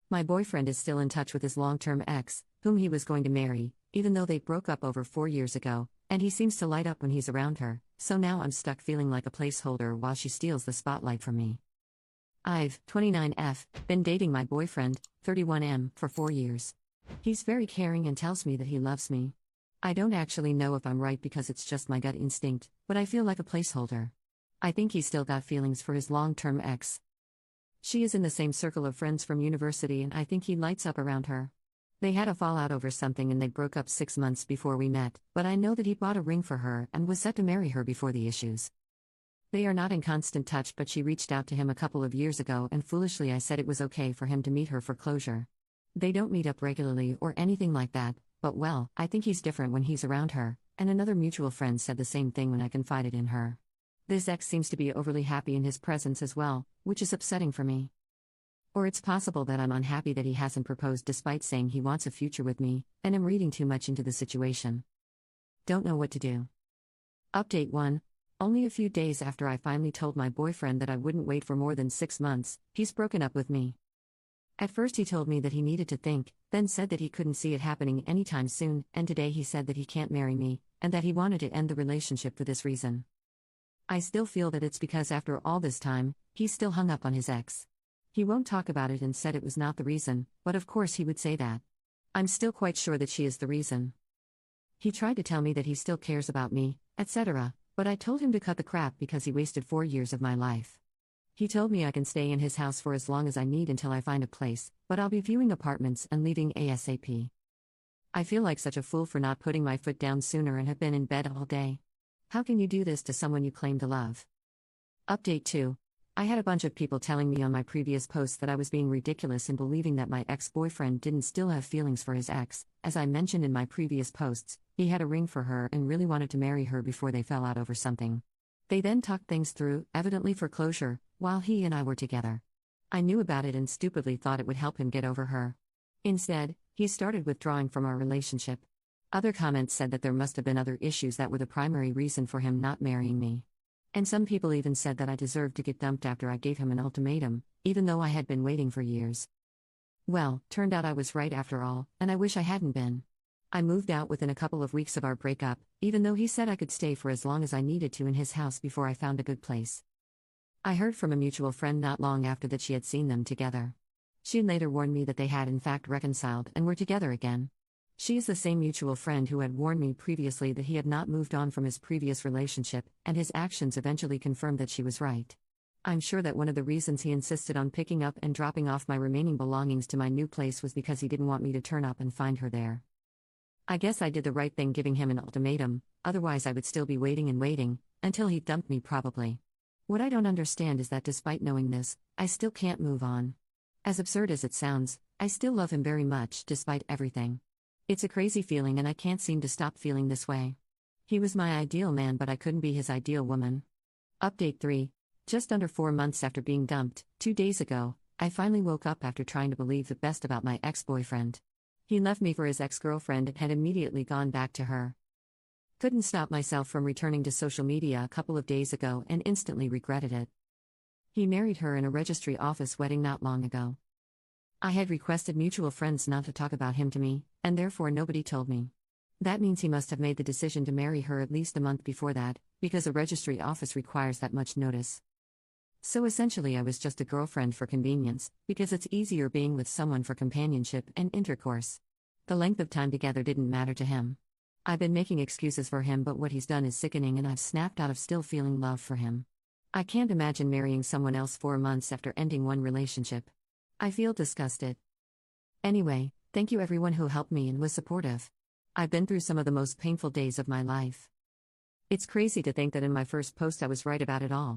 My boyfriend is still in touch with his long-term ex, whom he was going to marry, even though they broke up over 4 years ago, and he seems to light up when he's around her, so now I'm stuck feeling like a placeholder while she steals the spotlight from me. I've, 29F, been dating my boyfriend, 31M, for 4 years. He's very caring and tells me that he loves me. I don't actually know if I'm right because it's just my gut instinct, but I feel like a placeholder. I think he's still got feelings for his long-term ex. She is in the same circle of friends from university and I think he lights up around her. They had a fallout over something and they broke up 6 months before we met, but I know that he bought a ring for her and was set to marry her before the issues. They are not in constant touch, but she reached out to him a couple of years ago and foolishly I said it was okay for him to meet her for closure. They don't meet up regularly or anything like that, but well, I think he's different when he's around her, and another mutual friend said the same thing when I confided in her. This ex seems to be overly happy in his presence as well, which is upsetting for me. Or it's possible that I'm unhappy that he hasn't proposed despite saying he wants a future with me, and am reading too much into the situation. Don't know what to do. Update 1. Only a few days after I finally told my boyfriend that I wouldn't wait for more than 6 months, he's broken up with me. At first he told me that he needed to think, then said that he couldn't see it happening anytime soon, and today he said that he can't marry me, and that he wanted to end the relationship for this reason. I still feel that it's because after all this time, he's still hung up on his ex. He won't talk about it and said it was not the reason, but of course he would say that. I'm still quite sure that she is the reason. He tried to tell me that he still cares about me, etc., but I told him to cut the crap because he wasted 4 years of my life. He told me I can stay in his house for as long as I need until I find a place, but I'll be viewing apartments and leaving ASAP. I feel like such a fool for not putting my foot down sooner and have been in bed all day. How can you do this to someone you claim to love? Update 2. I had a bunch of people telling me on my previous posts that I was being ridiculous in believing that my ex-boyfriend didn't still have feelings for his ex. As I mentioned in my previous posts, he had a ring for her and really wanted to marry her before they fell out over something. They then talked things through, evidently for closure, while he and I were together. I knew about it and stupidly thought it would help him get over her. Instead, he started withdrawing from our relationship. Other comments said that there must have been other issues that were the primary reason for him not marrying me. And some people even said that I deserved to get dumped after I gave him an ultimatum, even though I had been waiting for years. Well, turned out I was right after all, and I wish I hadn't been. I moved out within a couple of weeks of our breakup, even though he said I could stay for as long as I needed to in his house before I found a good place. I heard from a mutual friend not long after that she had seen them together. She later warned me that they had in fact reconciled and were together again. She is the same mutual friend who had warned me previously that he had not moved on from his previous relationship, and his actions eventually confirmed that she was right. I'm sure that one of the reasons he insisted on picking up and dropping off my remaining belongings to my new place was because he didn't want me to turn up and find her there. I guess I did the right thing giving him an ultimatum, otherwise I would still be waiting and waiting, until he dumped me probably. What I don't understand is that despite knowing this, I still can't move on. As absurd as it sounds, I still love him very much despite everything. It's a crazy feeling and I can't seem to stop feeling this way. He was my ideal man but I couldn't be his ideal woman. Update 3. Just under 4 months after being dumped, 2 days ago, I finally woke up after trying to believe the best about my ex-boyfriend. He left me for his ex-girlfriend and had immediately gone back to her. Couldn't stop myself from returning to social media a couple of days ago and instantly regretted it. He married her in a registry office wedding not long ago. I had requested mutual friends not to talk about him to me, and therefore nobody told me. That means he must have made the decision to marry her at least a month before that, because a registry office requires that much notice. So essentially I was just a girlfriend for convenience, because it's easier being with someone for companionship and intercourse. The length of time together didn't matter to him. I've been making excuses for him but what he's done is sickening and I've snapped out of still feeling love for him. I can't imagine marrying someone else 4 months after ending one relationship. I feel disgusted. Anyway, thank you everyone who helped me and was supportive. I've been through some of the most painful days of my life. It's crazy to think that in my first post I was right about it all.